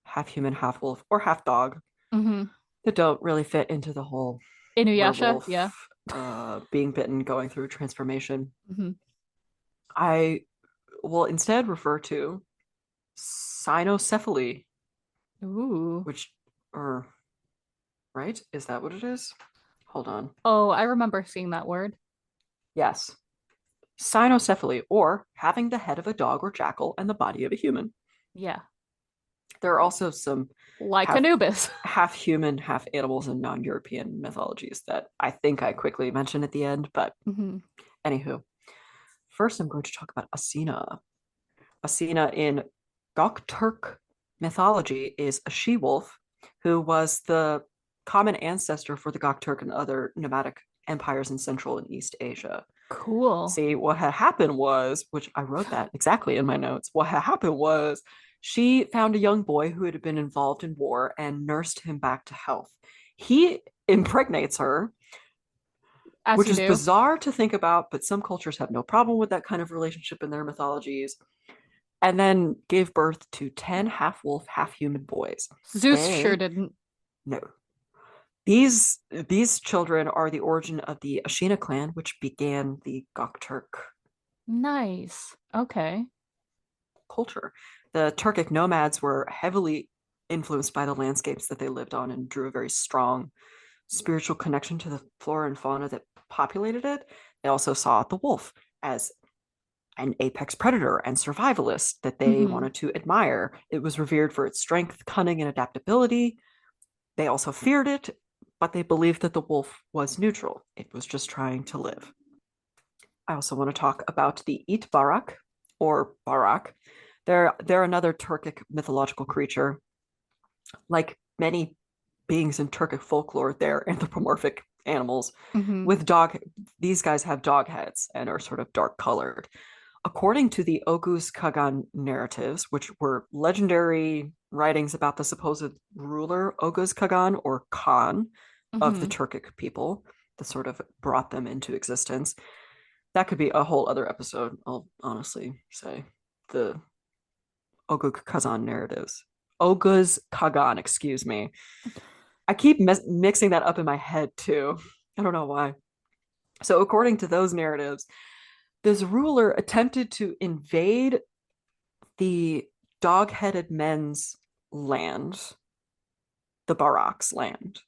[SPEAKER 3] half human, half wolf, or half dog that don't really fit into the whole
[SPEAKER 2] Inuyasha.
[SPEAKER 3] werewolf,
[SPEAKER 2] Yeah.
[SPEAKER 3] being bitten, going through transformation. I will instead refer to cynocephaly.
[SPEAKER 2] Ooh.
[SPEAKER 3] Right? Is that what it is? Hold on.
[SPEAKER 2] Oh, I remember seeing that word.
[SPEAKER 3] Yes. Cynocephaly, or having the head of a dog or jackal and the body of a human.
[SPEAKER 2] Yeah.
[SPEAKER 3] There are also some
[SPEAKER 2] like Anubis,
[SPEAKER 3] half human, half animals in non-European mythologies that I think I quickly mentioned at the end, but anywho. First, I'm going to talk about Asina. Asina in Gokturk mythology is a she-wolf who was the common ancestor for the Gokturk and other nomadic empires in Central and East Asia.
[SPEAKER 2] Cool.
[SPEAKER 3] See, what had happened was, which I wrote that exactly in my notes, what had happened was she found a young boy who had been involved in war and nursed him back to health. He impregnates her, which is bizarre to think about, but some cultures have no problem with that kind of relationship in their mythologies. And then gave birth to 10 half-wolf, half-human boys.
[SPEAKER 2] Zeus sure didn't.
[SPEAKER 3] No. These children are the origin of the Ashina clan, which began the Gokturk.
[SPEAKER 2] Nice. Okay.
[SPEAKER 3] Culture. The Turkic nomads were heavily influenced by the landscapes that they lived on and drew a very strong spiritual connection to the flora and fauna that populated it. They also saw the wolf as an apex predator and survivalist that they wanted to admire. It was revered for its strength, cunning, and adaptability. They also feared it, but they believed that the wolf was neutral. It was just trying to live. I also want to talk about the Itbarak, or Barak. They're another Turkic mythological creature. Like many beings in Turkic folklore, they're anthropomorphic animals with dog. These guys have dog heads and are sort of dark colored. According to the Oguz Kagan narratives, which were legendary writings about the supposed ruler Oguz Kagan, or Khan, of the Turkic people that sort of brought them into existence. That could be a whole other episode, I'll honestly say. The Oguz Kazan narratives. Oguz Kagan, excuse me. I keep mixing that up in my head too. I don't know why. So according to those narratives, this ruler attempted to invade the dog-headed men's land, the Barak's land,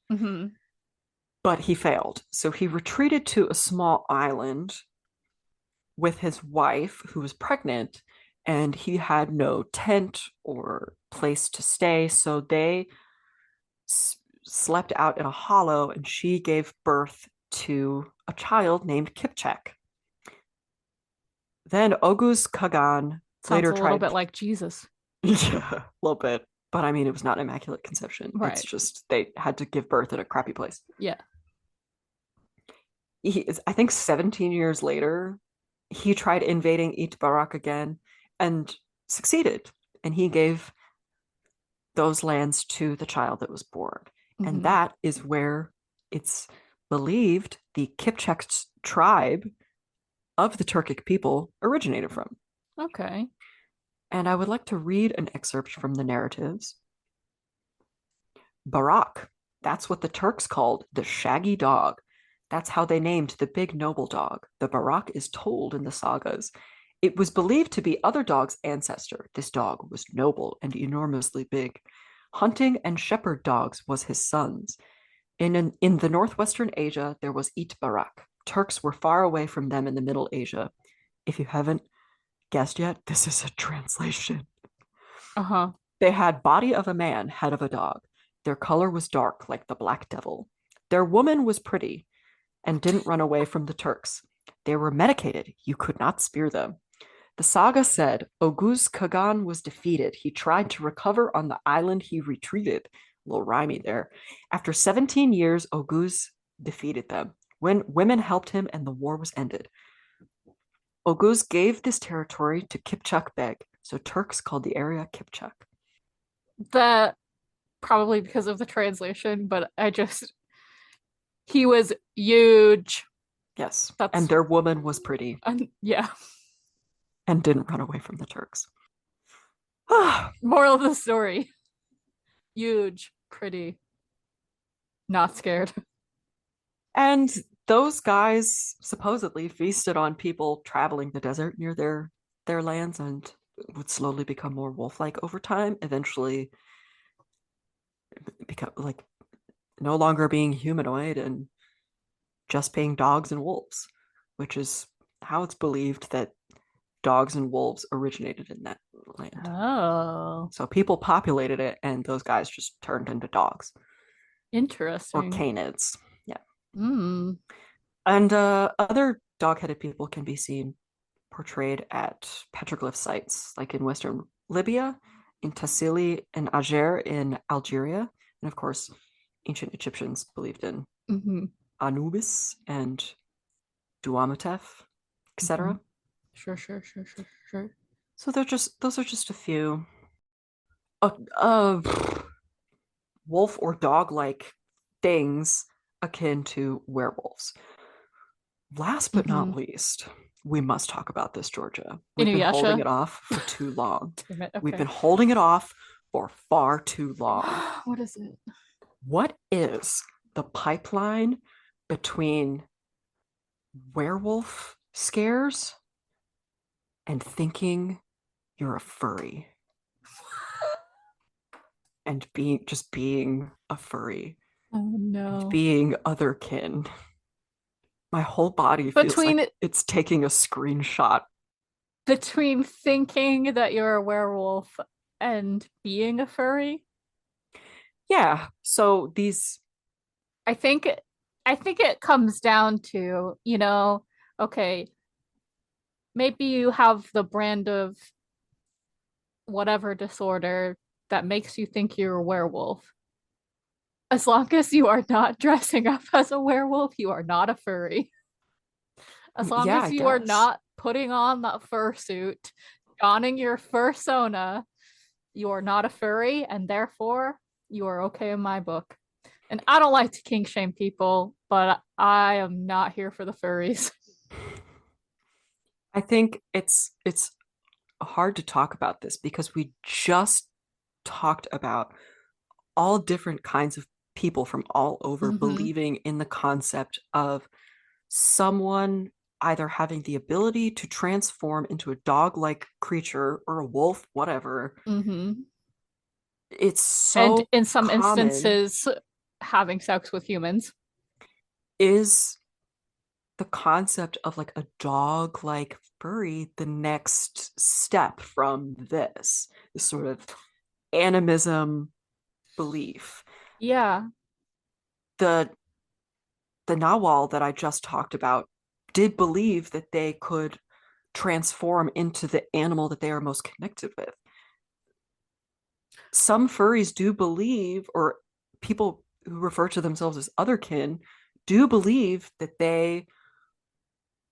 [SPEAKER 3] but he failed. So he retreated to a small island with his wife, who was pregnant, and he had no tent or place to stay. So they slept out in a hollow, and she gave birth to a child named Kipchak. Then Ogus Kagan
[SPEAKER 2] Sounds a little bit like Jesus.
[SPEAKER 3] Yeah, a little bit. But I mean, it was not immaculate conception.
[SPEAKER 2] Right.
[SPEAKER 3] It's just they had to give birth at a crappy place.
[SPEAKER 2] Yeah.
[SPEAKER 3] I think 17 years later, he tried invading Itbarak again and succeeded. And he gave those lands to the child that was born. Mm-hmm. And that is where it's believed the Kipchak tribe of the Turkic people originated from.
[SPEAKER 2] Okay.
[SPEAKER 3] And I would like to read an excerpt from the narratives. Barak, that's what the Turks called the shaggy dog. That's how they named the big noble dog. The Barak is told in the sagas. It was believed to be other dogs' ancestor. This dog was noble and enormously big. Hunting and shepherd dogs was his sons. In the northwestern Asia, there was Itbarak. Turks were far away from them in the Middle Asia. If you haven't guessed yet, this is a translation. They had body of a man, head of a dog. Their color was dark, like the black devil. Their woman was pretty and didn't run away from the Turks. They were medicated. You could not spear them. The saga said, Oghuz Kagan was defeated. He tried to recover on the island he retreated. A little rhymey there. After 17 years, Oghuz defeated them. When women helped him and the war was ended. Oghuz gave this territory to Kipchak Beg, so Turks called the area Kipchak.
[SPEAKER 2] That probably because of the translation, but he was huge.
[SPEAKER 3] Yes, and their woman was pretty.
[SPEAKER 2] Yeah.
[SPEAKER 3] And didn't run away from the Turks.
[SPEAKER 2] Moral of the story. Huge, pretty, not scared.
[SPEAKER 3] And those guys supposedly feasted on people traveling the desert near their lands and would slowly become more wolf-like over time, eventually become like no longer being humanoid and just being dogs and wolves, which is how it's believed that dogs and wolves originated in that land.
[SPEAKER 2] Oh.
[SPEAKER 3] So people populated it and those guys just turned into dogs.
[SPEAKER 2] Interesting.
[SPEAKER 3] Or canids. Yeah.
[SPEAKER 2] Mm.
[SPEAKER 3] And other dog-headed people can be seen portrayed at petroglyph sites, like in Western Libya, in Tassili and Ager in Algeria. And of course, ancient Egyptians believed in Anubis and Duamutef, etc.
[SPEAKER 2] Sure.
[SPEAKER 3] So those are just a few wolf or dog-like things akin to werewolves. Last but not least, we must talk about this, Georgia. We've been holding it off for too long. Okay. We've been holding it off for far too long.
[SPEAKER 2] What is it?
[SPEAKER 3] What is the pipeline between werewolf scares and thinking you're a furry? And being a furry.
[SPEAKER 2] Oh no.
[SPEAKER 3] And being otherkin. My whole body feels like it's taking a screenshot.
[SPEAKER 2] Between thinking that you're a werewolf and being a furry?
[SPEAKER 3] Yeah. So these
[SPEAKER 2] I think it comes down to, okay, maybe you have the brand of whatever disorder that makes you think you're a werewolf. As long as you are not dressing up as a werewolf, you are not a furry. As long as you are not putting on that fursuit, donning your fursona, you are not a furry, and therefore you are okay in my book. And I don't like to kink shame people, but I am not here for the furries.
[SPEAKER 3] I think it's hard to talk about this because we just talked about all different kinds of people from all over believing in the concept of someone either having the ability to transform into a dog-like creature or a wolf, whatever. It's so
[SPEAKER 2] and in some instances having sex with humans.
[SPEAKER 3] Is the concept of like a dog-like furry the next step from this sort of animism belief?
[SPEAKER 2] Yeah.
[SPEAKER 3] The Nawal that I just talked about did believe that they could transform into the animal that they are most connected with. Some furries do believe, or people who refer to themselves as otherkin do believe, that they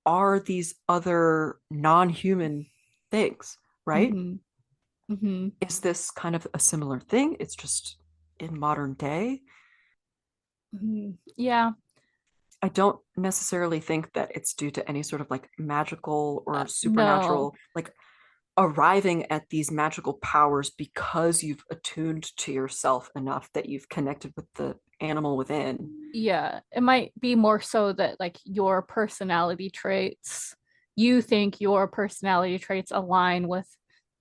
[SPEAKER 3] are these other non-human things, right?
[SPEAKER 2] Mm-hmm. Mm-hmm.
[SPEAKER 3] Is this kind of a similar thing? It's just in modern day.
[SPEAKER 2] Mm-hmm. Yeah.
[SPEAKER 3] I don't necessarily think that it's due to any sort of like magical or supernatural,
[SPEAKER 2] No.
[SPEAKER 3] like arriving at these magical powers because you've attuned to yourself enough that you've connected with the animal within.
[SPEAKER 2] Yeah, it might be more so that like your personality traits, you think your personality traits align with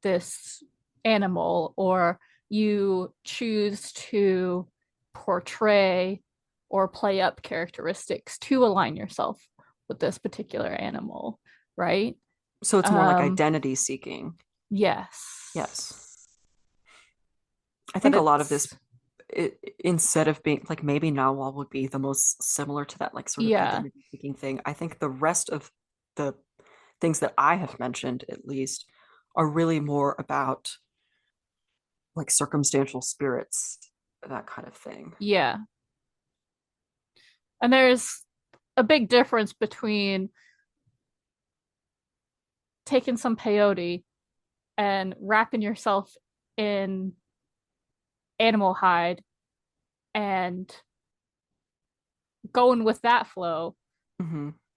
[SPEAKER 2] this animal, or you choose to portray or play up characteristics to align yourself with this particular animal, right?
[SPEAKER 3] So it's more like identity seeking.
[SPEAKER 2] Yes.
[SPEAKER 3] Yes. I
[SPEAKER 2] But
[SPEAKER 3] think a lot of this, instead of being like, maybe Nawal would be the most similar to that, like sort of identity seeking thing. I think the rest of the things that I have mentioned, at least, are really more about like circumstantial spirits, that kind of thing.
[SPEAKER 2] Yeah. And there's a big difference between taking some peyote and wrapping yourself in animal hide and going with that flow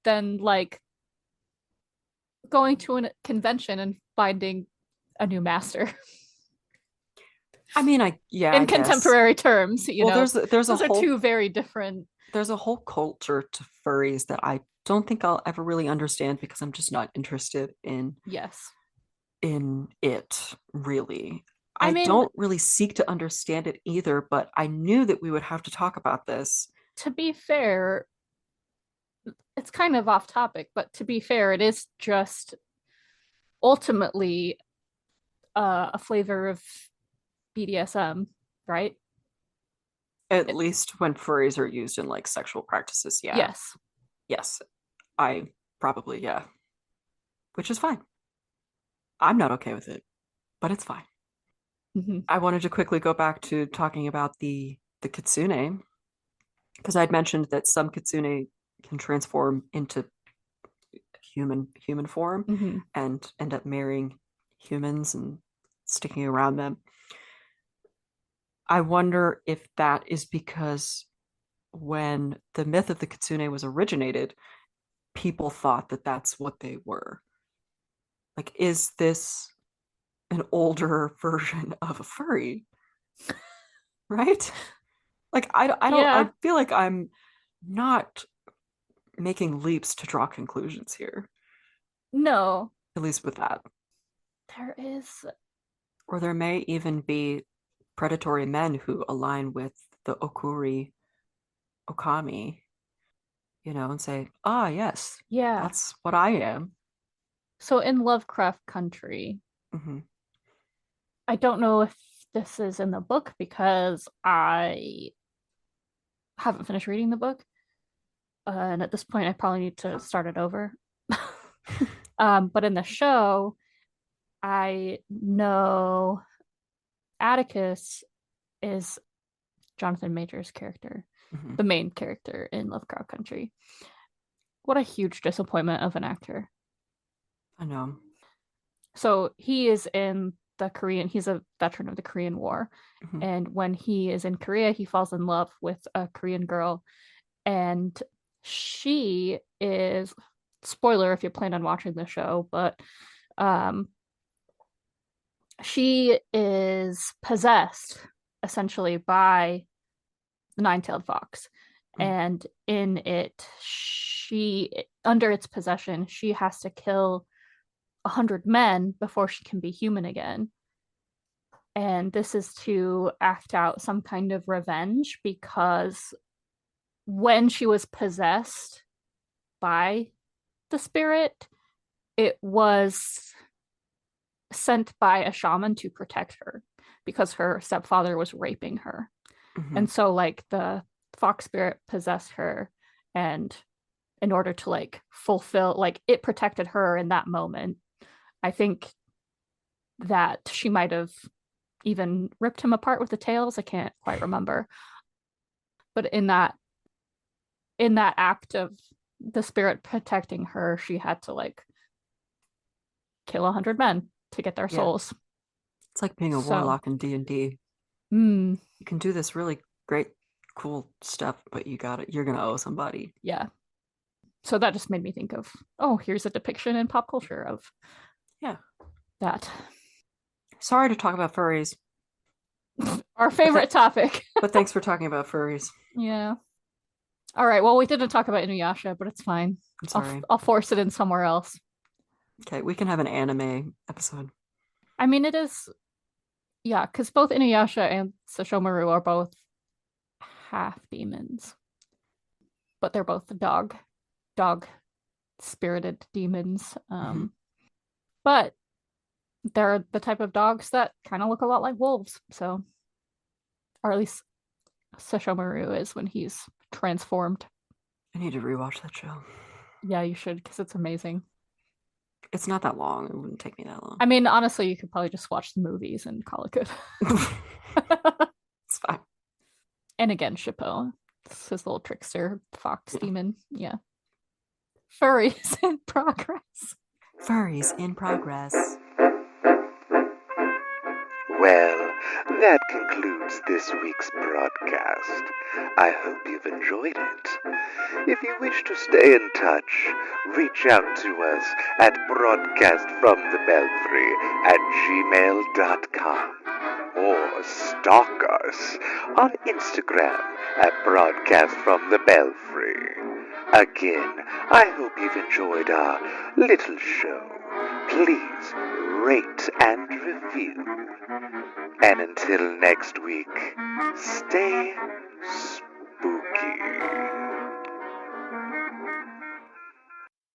[SPEAKER 2] than like going to a convention and finding a new master.
[SPEAKER 3] I mean,
[SPEAKER 2] in
[SPEAKER 3] I
[SPEAKER 2] contemporary terms, you know,
[SPEAKER 3] there's
[SPEAKER 2] those
[SPEAKER 3] a
[SPEAKER 2] are
[SPEAKER 3] whole,
[SPEAKER 2] two very different.
[SPEAKER 3] There's a whole culture to furries that I don't think I'll ever really understand, because I'm just not interested in it, really. I mean, don't really seek to understand it either, but I knew that we would have to talk about this.
[SPEAKER 2] To be fair, it's kind of off topic, but to be fair, it is just ultimately a flavor of BDSM, right?
[SPEAKER 3] At least when furries are used in like sexual practices, yeah. Yes. I probably, yeah. Which is fine. I'm not okay with it, but it's fine. I wanted to quickly go back to talking about the kitsune, because I'd mentioned that some kitsune can transform into human form and end up marrying humans and sticking around them. I wonder if that is because when the myth of the kitsune was originated, people thought that that's what they were. Like, is this an older version of a furry? Right? Like, I don't, I feel like I'm not making leaps to draw conclusions here.
[SPEAKER 2] No.
[SPEAKER 3] At least with that.
[SPEAKER 2] There is.
[SPEAKER 3] Or there may even be predatory men who align with the okuri okami, and say, yes, that's what I am.
[SPEAKER 2] So in Lovecraft Country, I don't know if this is in the book because I haven't finished reading the book. And at this point, I probably need to start it over. But in the show, I know Atticus is Jonathan Major's character, the main character in Lovecraft Country. What a huge disappointment of an actor.
[SPEAKER 3] I know.
[SPEAKER 2] So he is in the Korean, he's a veteran of the Korean War. And when he is in Korea, he falls in love with a Korean girl. And she is, spoiler if you plan on watching the show, but she is possessed essentially by the nine-tailed fox. And in it, under its possession, she has to kill 100 men before she can be human again. And this is to act out some kind of revenge, because when she was possessed by the spirit, it was sent by a shaman to protect her because her stepfather was raping her. And so like the fox spirit possessed her and in order to like fulfill, like it protected her in that moment. I think that she might have even ripped him apart with the tails. I can't quite remember. But in that act of the spirit protecting her, she had to like kill 100 men to get their souls.
[SPEAKER 3] It's like being a warlock in D&D.
[SPEAKER 2] You
[SPEAKER 3] can do this really great, cool stuff, but you're gonna owe somebody.
[SPEAKER 2] Yeah. So that just made me think of, here's a depiction in pop culture of that.
[SPEAKER 3] Sorry to talk about furries.
[SPEAKER 2] Our favorite topic.
[SPEAKER 3] But thanks for talking about furries.
[SPEAKER 2] Yeah. All right. Well, we didn't talk about Inuyasha, but it's fine.
[SPEAKER 3] I'm sorry.
[SPEAKER 2] I'll force it in somewhere else.
[SPEAKER 3] Okay, we can have an anime episode.
[SPEAKER 2] I mean, it is, because both Inuyasha and Sesshomaru are both half demons, but they're both dog spirited demons. But they're the type of dogs that kind of look a lot like wolves. So, or at least Sesshomaru is when he's transformed.
[SPEAKER 3] I need to rewatch that show.
[SPEAKER 2] Yeah, you should, because it's amazing.
[SPEAKER 3] It's not that long. It wouldn't take me that long.
[SPEAKER 2] I mean, honestly, you could probably just watch the movies and call it good.
[SPEAKER 3] It's fine.
[SPEAKER 2] And again, Shippo. It's his little trickster fox demon. Yeah. Furries in progress.
[SPEAKER 3] Furries in progress.
[SPEAKER 1] Well, that concludes this week's broadcast. I hope you've enjoyed it. If you wish to stay in touch, reach out to us at broadcastfromthebelfry@gmail.com or stalk us on Instagram at broadcastfromthebelfry. Again, I hope you've enjoyed our little show. Please rate and review. And until next week, stay spooky.